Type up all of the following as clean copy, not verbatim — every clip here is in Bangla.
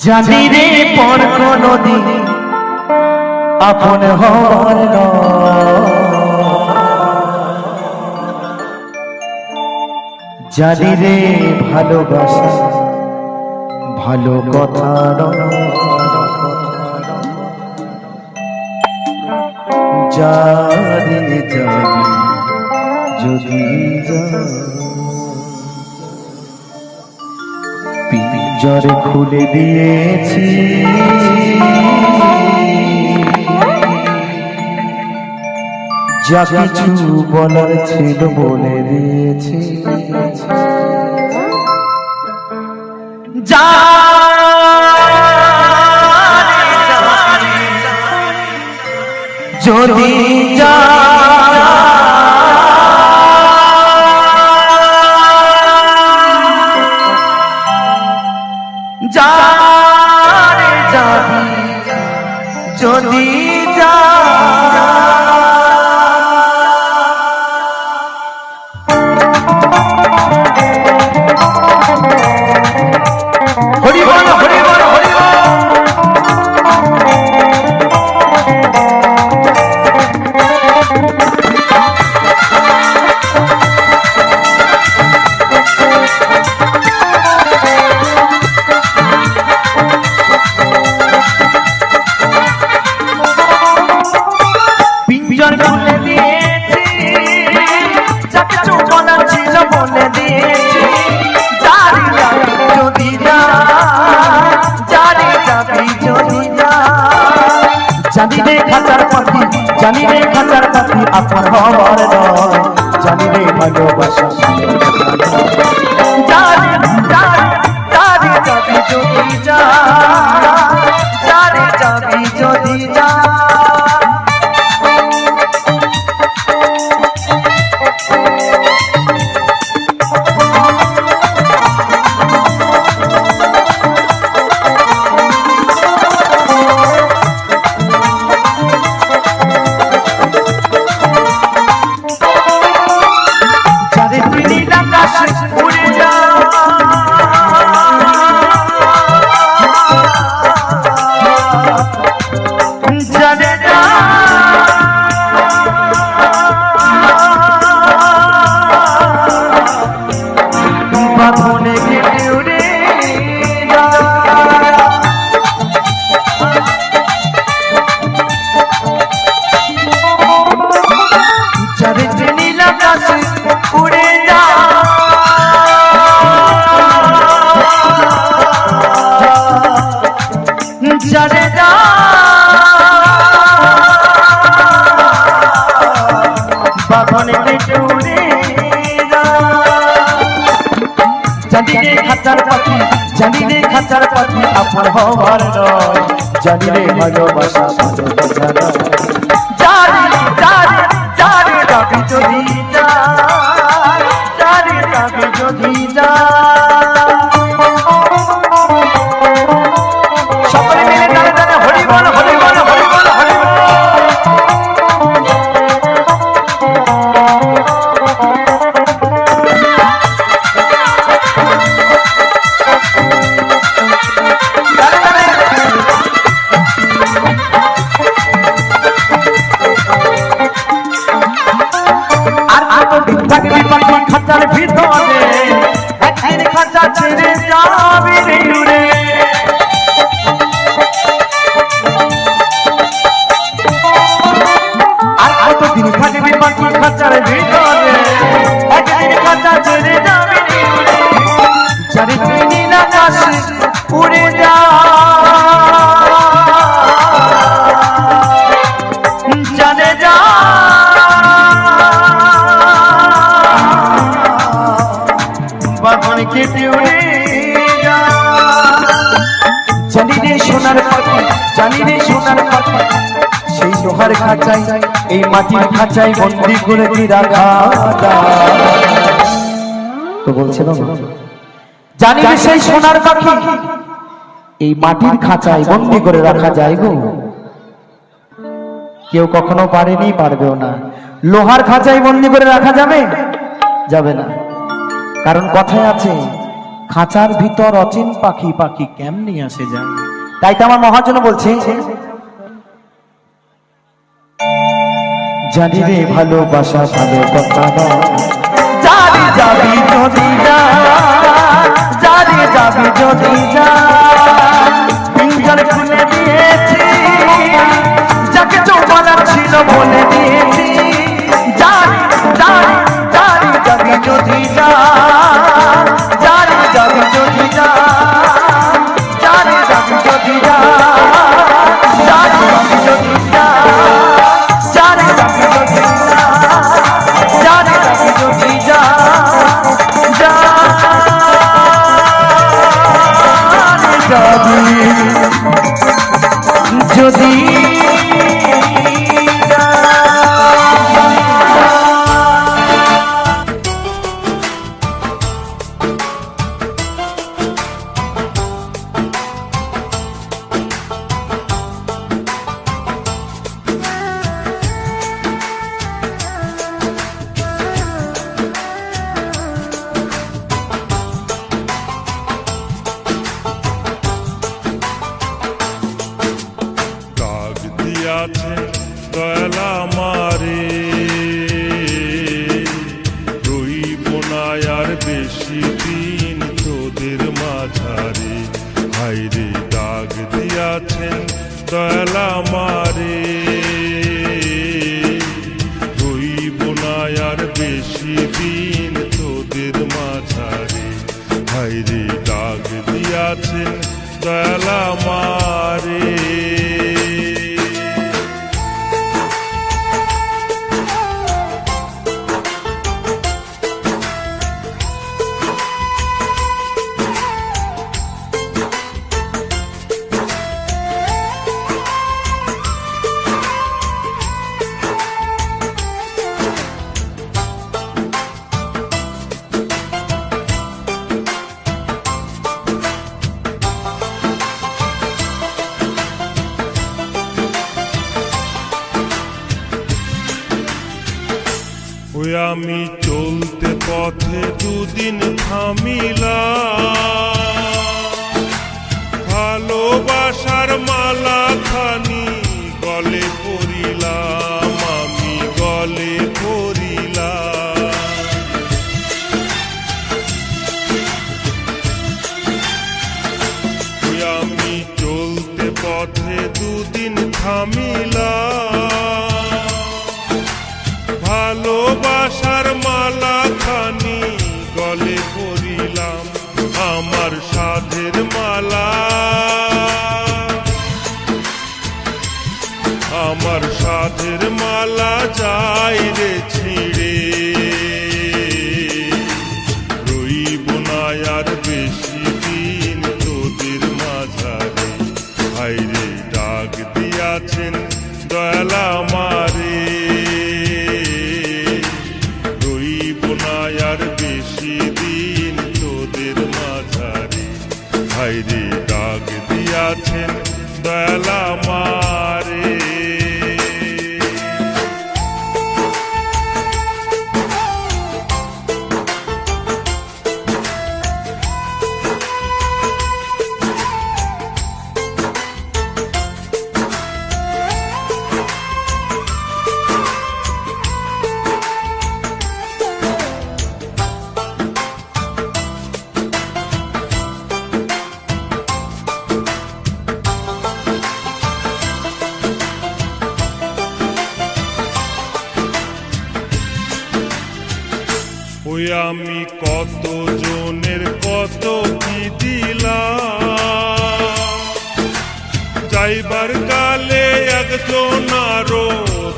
জানি রে পর কোনদিন আপন হওয়ার জানি রে ভালোবাসা ভালো কথা জানি জানি যদি পিঞ্জর খুলে দিয়েছি যা কিছু বলার ছিল বলে দিয়েছি যদি যা যদি যা হরি বল হরি বল হরি বল জানি রে খাঁচার পাখি জানি রে খাঁচার পাখি আপন হওয়ার নয় জানি রে ভালোবাসা জানি জানি যাবি যদি যা জানি যাবি যদি যা জানি রে খাঁচার পাখি জানি রে খাঁচার পাখি আপন হওয়ার নয় জানি রে ভালোবাসা ভালোবাসা জানি জানি জানি যাবি যদি যা জানি যাবি যদি যা সকলে মিলে তালে তালে হরি বল হরি বল হরি বল হরি বল খাঁচার ভিতরে একদিন খাঁচা ছেড়ে যাবি রে উড়ে আর কতদিন থাকবি পাখি খাঁচার ভিতরে একদিন খাঁচা ছেড়ে যাবি রে উড়ে জানি তুই নীল আকাশে উড়ে যা জানে যা কেটে উড়ে যা জানি রে সোনার পাখি জানি রে সোনার পাখি সেই লোহার খাঁচায় এই মাটির খাঁচায় বন্দি করে কি রাখা তো বলছে না জানি রে সেই সোনার পাখি এই মাটির খাঁচায় বন্দি করে রাখা যায় গো কেউ কখনো পারেনি পারবেও না লোহার খাঁচায় বন্দি করে রাখা যাবে যাবে না কারণ কথায় আছে খাঁচার ভিতর অচিন পাখি, পাখি কেমনি আসে যায়। তাই তো আমার মহাজন বলছে, জানি রে ভালোবাসা ভালো কথা নয়, জানি যাবি যদি যা, জানি যাবি যদি যা, পিঞ্জর খুলে দিয়েছি, যাকে চৌমানা ছিল বলে দিয়েছি, জানি জানি জানি যাবি যদি যা, জানি যাবি যদি যা, জানি যাবি যদি যা, জানি যাবি যদি যা, জানি যাবি যদি যা, জানি যাবি যদি যা, জানি যাবি যদি দয়াল আমারে, রইব না আর বেশি দিন তোদের মাঝারে। হায়রে দাগ দিয়াছেন দয়াল আমারে, রইব না আর বেশি দিন তোদের মাঝারে। হায়রে দাগ দিয়াছেন দয়াল আমারে। ওই আমি চলতে পথে দুদিন থামিলাম, ভালোবাসার মালা খানি গলে পরিলাম, আমি গলে পরিলাম। ওই আমি চলতে পথে দুদিন থামিলাম, ভালোবাসার মালা খানি গলে পরিলাম, আমার সাধের মালা, আমার সাধের মালা যাই রে ছিঁড়ে। রইব না আর বেশি দিন তোদের মাঝারে। হায়রে ডাক দিয়াছেন দয়াল আমারে, আর বেশি দিন তোদের মাঝারে। হায়রে ডাক দিয়াছেন দয়াল আমারে। ওই আমি কত জনের কত কি দিলাম, যাইবার কালে একজন আরো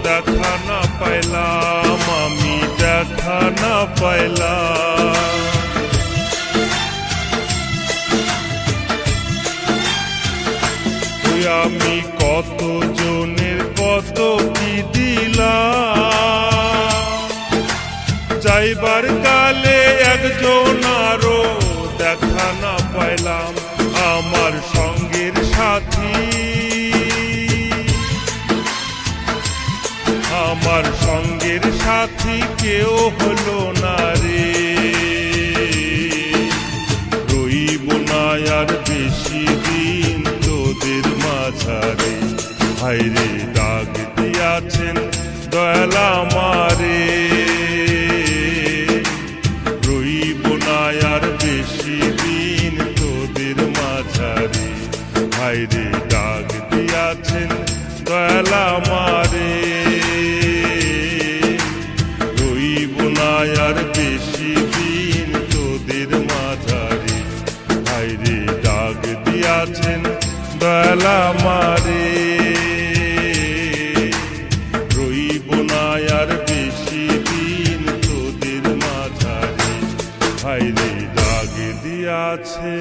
দেখা না পাইলাম, আমি দেখা না পাইলাম। ওই আমি কত জনের কত কি দিলাম, যাইবার কালে একজন আরো দেখা না পাইলাম, আমার সঙ্গের সাথী, আমার সঙ্গের সাথী কেউ হলো না রে। ভাইরে ডাক দিয়াছেন দয়াল আমারে, রইব না আর বেশি দিন তোদের মাঝারে। ভাইরে ডাক দিয়াছেন দয়াল আমারে, রইব না আর বেশি দিন তোদের মাঝারে। ভাইরে ডাক দিয়াছেন দয়াল আমারে, রইব না আর বেশি দিন তোদের মাঝারে। ভাইরে ডাক দিয়াছে।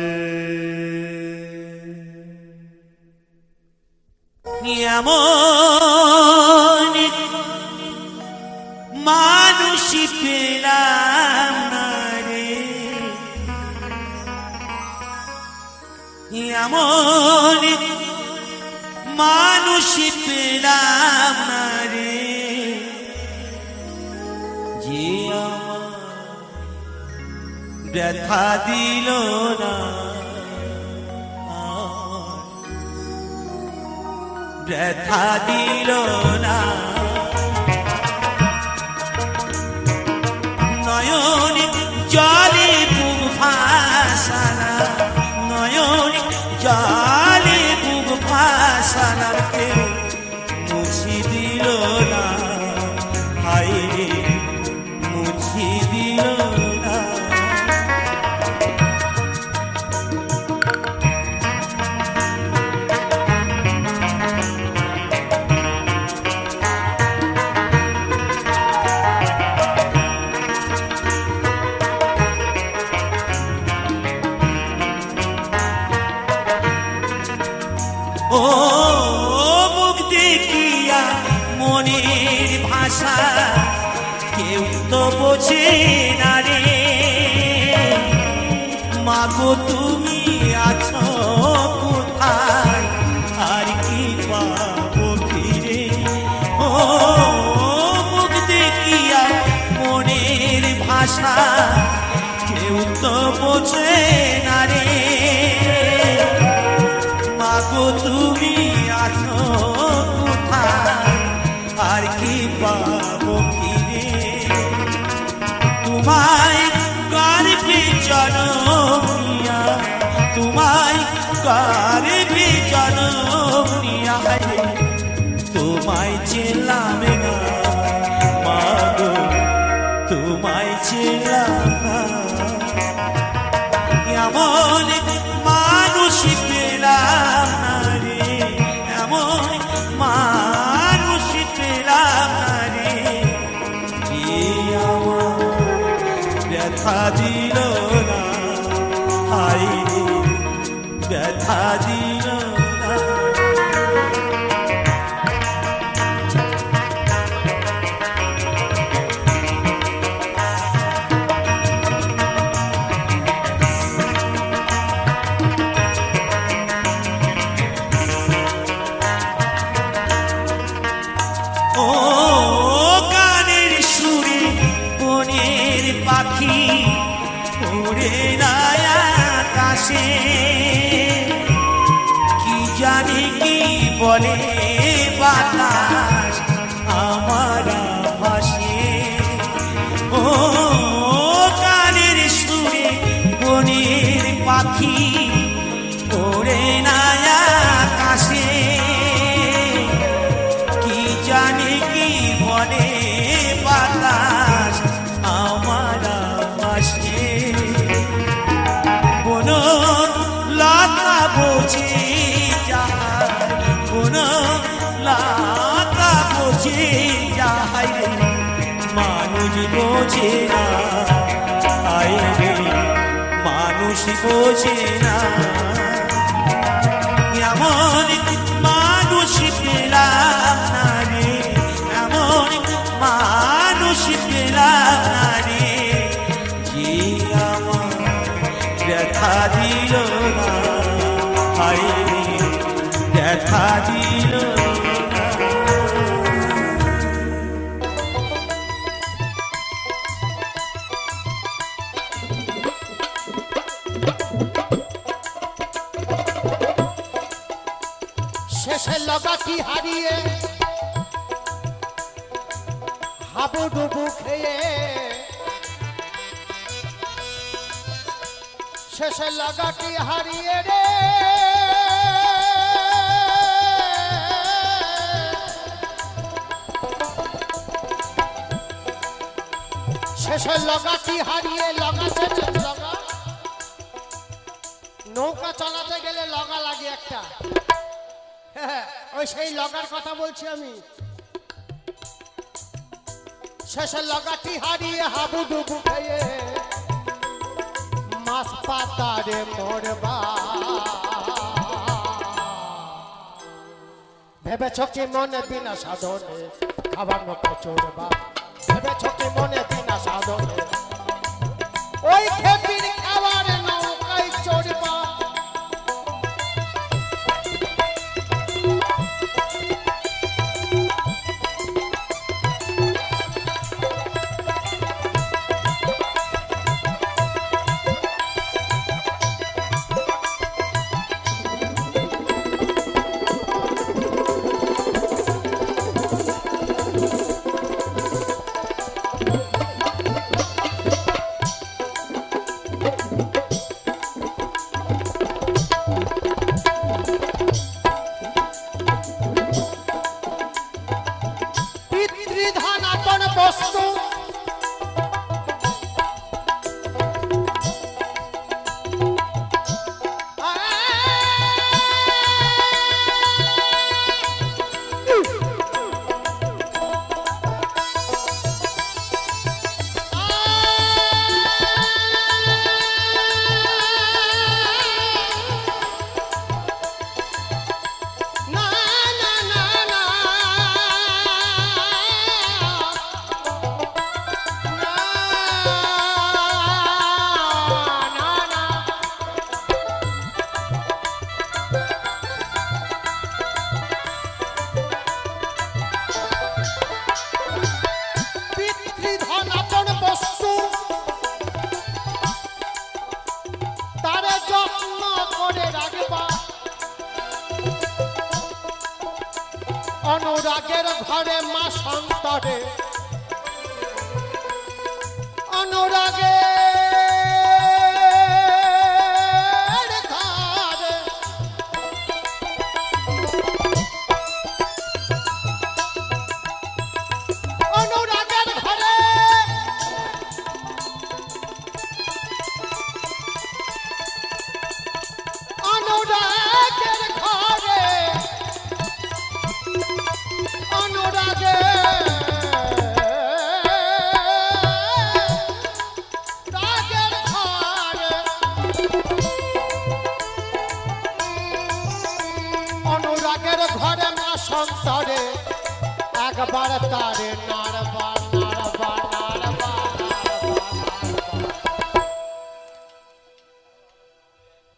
এমন মানুষ পেলাম না রে, এমন মানুষ পেলাম না রে, যে আমার ব্যথা দিল না, ব্যথা দিল না। নয়ন জলে বুক ভাসানা, নয়ন জলে বুক ভাসানা, কেউ মুছি দিল না, হায় রে মুছি দিল না। ও মুখ দেখিয়া মনের ভাষা কেউ তো বোঝে না রে, মাগো তুমি আছো কোথায়, আর কি পাবো ফিরে। ও মুখ দেখিয়া মনের ভাষা কেউ তো বোঝে না রে, মাগো তুমি আছো কোথায়, আর কি পাবো ফিরে। তোমায় গর্বে জনম নিয়া, তোমায় গর্বে জনম নিয়া, তোমায় চেলাম না মাগো, তোমায় চেলাম না। এমন মানুষ পেলাম না রে, এমন মানুষ পেলাম না রে, যে আমার ব্যথা দিল না, হায় রে ব্যথা দিল না। ও গানের সুরে বনের পাখি উড়ে না আকাশে, কি জানি কি বলে বাতাস আমার ভাসে। ও গানের সুরে বনের পাখি উড়ে না আকাশে, জানি কি বলে বাতাস আমার পাশে। কোন লতা বোঝে যাহার, কোন লতা বোঝে যাহার, মানুষ বোঝে না, আয় রে মানুষ বোঝে না। এমন মানুষ পেলাম না রে, এমন মানুষ পেলাম না রে, যে আমার ব্যথা দিল না, হায় রে ব্যথা দিল না। শেষে লগাটি হারিয়ে হাবুডুবু খেয়ে শেষে লাগাটি হারিয়ে রে শেষে লাগাটি হারিয়ে লগা নৌকা চালাতে গেলে লগা লাগে একটা ওই সেই লগার কথা বলছি আমি শেষে লাগাটি হারিয়ে হাবুডুবু খেয়ে মাছ পাতারে মরবা ভেবেছ কি মনে বিনা সাধনে খাবার নৌকা চড়বা ভেবেছ কি মনে বিনা সাধনে ওই খেপির খাবার নৌকায় চড়বা অনুরাগের ঘরে মা সন্তরে অনুরাগের ঘরে অনুরাগের ঘরে অনুরাগের ঘরে অনুরাগে রাগের ঘরে অনুরাগের ঘরে মা সন্তরে একবার তারে নাড়বা নাড়বা নাড়বা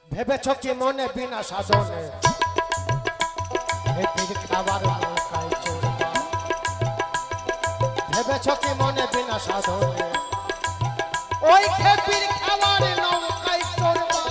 ভেবেছ কি মনে বিনা সাধনে খেপির খাবার নৌকায় চড়বা ভেবেছ কি মনে বিনা সাধনে ওই খেপির খাবার নৌকায় চড়বা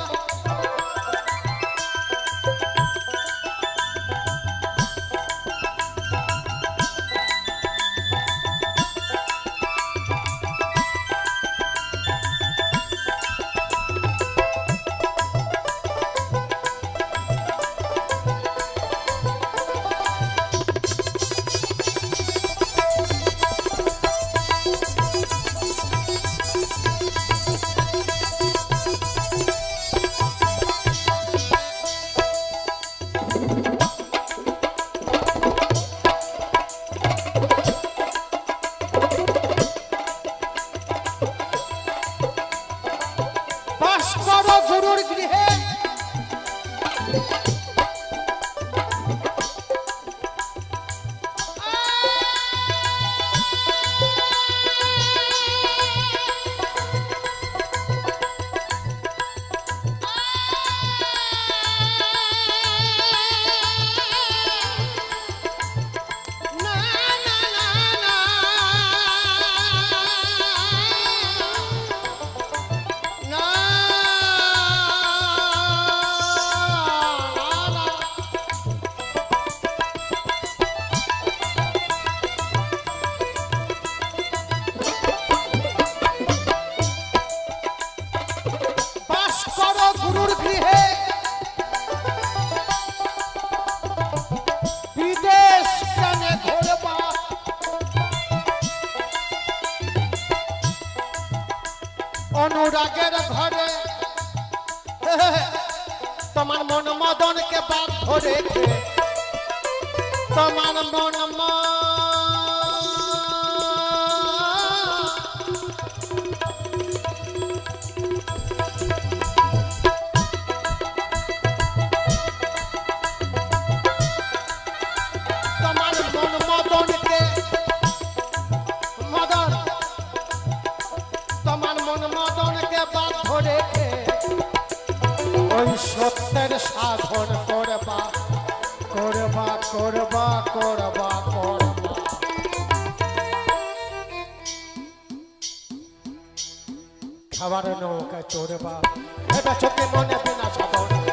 অনুরাগের ঘরে তোমার মন মদনকে বাধ্য রেখে তোমার মন তোমার মন মদনকে মদন তোমার মন মদনকে বাধ্য রেখে ওই সত্যের সাধন করবা করবা করবা করবা করবা খাবার নৌকা চড়বা ভেবেছ কি মনে বিনা সাধন